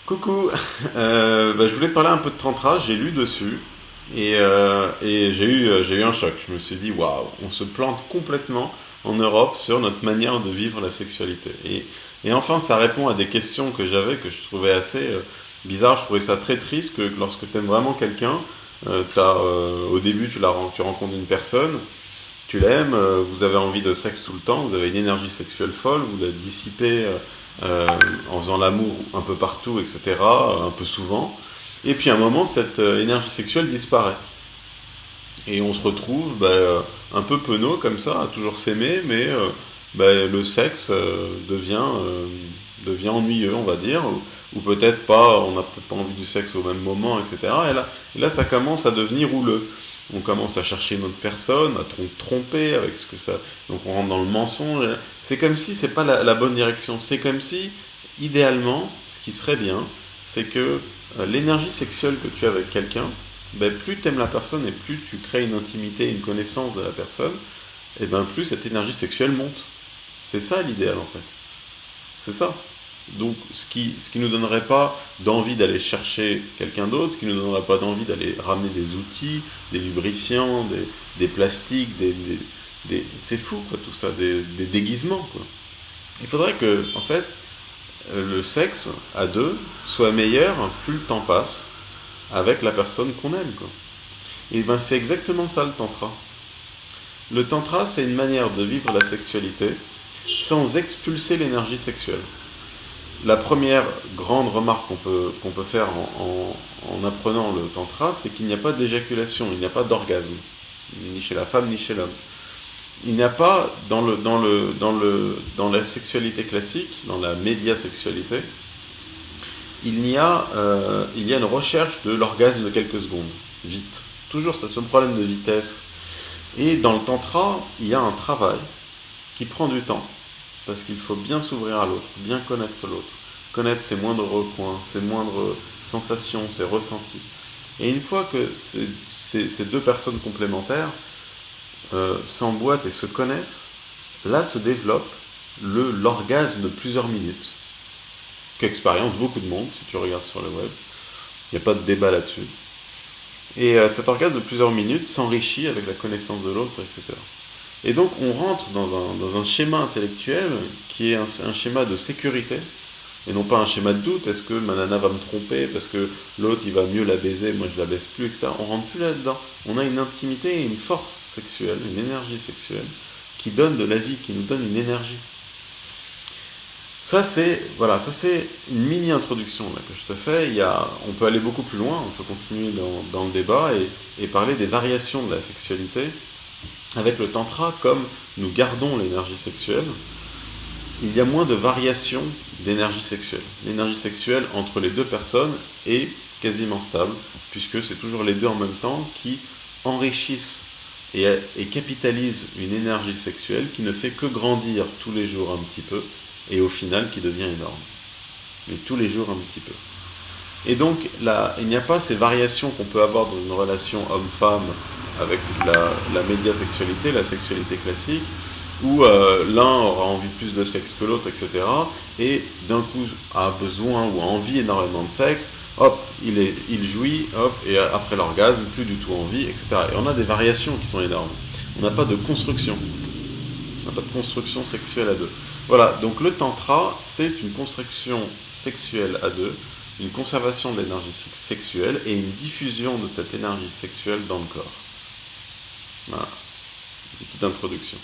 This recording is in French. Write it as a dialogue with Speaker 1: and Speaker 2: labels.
Speaker 1: Coucou, je voulais te parler un peu de Tantra, j'ai lu dessus et j'ai eu un choc. Je me suis dit, waouh, on se plante complètement en Europe sur notre manière de vivre la sexualité. Et enfin, ça répond à des questions que j'avais, que je trouvais assez bizarres. Je trouvais ça très triste que lorsque tu aimes vraiment quelqu'un, au début tu rencontres une personne, tu l'aimes, vous avez envie de sexe tout le temps, vous avez une énergie sexuelle folle, vous la dissipez en faisant l'amour un peu partout, etc., un peu souvent. Et puis à un moment, cette énergie sexuelle disparaît. Et on se retrouve un peu penaud comme ça, à toujours s'aimer, mais le sexe devient ennuyeux, on va dire, ou peut-être pas, on n'a peut-être pas envie du sexe au même moment, etc. Et là, ça commence à devenir houleux. On commence à chercher une autre personne, à tromper avec ce que ça. Donc on rentre dans le mensonge. C'est comme si c'est pas la bonne direction. C'est comme si, idéalement, ce qui serait bien, c'est que l'énergie sexuelle que tu as avec quelqu'un, plus tu aimes la personne et plus tu crées une intimité, une connaissance de la personne, et plus cette énergie sexuelle monte. C'est ça l'idéal en fait. C'est ça. Donc ce qui nous donnerait pas d'envie d'aller chercher quelqu'un d'autre, ce qui nous donnerait pas d'envie d'aller ramener des outils, des lubrifiants, des plastiques, c'est fou quoi tout ça, des déguisements quoi. Il faudrait que en fait le sexe à deux soit meilleur plus le temps passe avec la personne qu'on aime quoi. Et c'est exactement ça le tantra. Le tantra, c'est une manière de vivre la sexualité sans expulser l'énergie sexuelle. La première grande remarque qu'on peut faire en apprenant le tantra, c'est qu'il n'y a pas d'éjaculation, il n'y a pas d'orgasme, ni chez la femme ni chez l'homme. Il n'y a pas dans la sexualité classique, dans la médiasexualité, il y a une recherche de l'orgasme de quelques secondes, vite. Toujours ça, ce problème de vitesse. Et dans le tantra, il y a un travail qui prend du temps, parce qu'il faut bien s'ouvrir à l'autre, bien connaître ses moindres recoins, ses moindres sensations, ses ressentis. Et une fois que ces deux personnes complémentaires s'emboîtent et se connaissent, là se développe l'orgasme de plusieurs minutes, qu'expérience beaucoup de monde si tu regardes sur le web. Il n'y a pas de débat là-dessus. Et cet orgasme de plusieurs minutes s'enrichit avec la connaissance de l'autre, etc. Et donc on rentre dans un schéma intellectuel qui est un schéma de sécurité, et non pas un schéma de doute. Est-ce que ma nana va me tromper parce que l'autre il va mieux la baiser, moi je la baise plus, etc. On rentre plus là-dedans. On a une intimité et une force sexuelle, une énergie sexuelle qui donne de la vie, qui nous donne une énergie. Ça c'est une mini introduction là, que je te fais. On peut aller beaucoup plus loin, on peut continuer dans le débat et parler des variations de la sexualité. Avec le tantra, comme nous gardons l'énergie sexuelle, il y a moins de variations d'énergie sexuelle. L'énergie sexuelle entre les deux personnes est quasiment stable, puisque c'est toujours les deux en même temps qui enrichissent et capitalisent une énergie sexuelle qui ne fait que grandir tous les jours un petit peu, et au final qui devient énorme. Mais tous les jours un petit peu. Et donc, là, il n'y a pas ces variations qu'on peut avoir dans une relation homme-femme avec la médiasexualité, la sexualité classique, où l'un aura envie de plus de sexe que l'autre, etc. Et d'un coup a besoin ou a envie énormément de sexe, hop, il jouit, hop, et après l'orgasme, plus du tout envie, etc. Et on a des variations qui sont énormes. On n'a pas de construction. On n'a pas de construction sexuelle à deux. Voilà, donc le tantra, c'est une construction sexuelle à deux, une conservation de l'énergie sexuelle et une diffusion de cette énergie sexuelle dans le corps. Voilà, une petite introduction.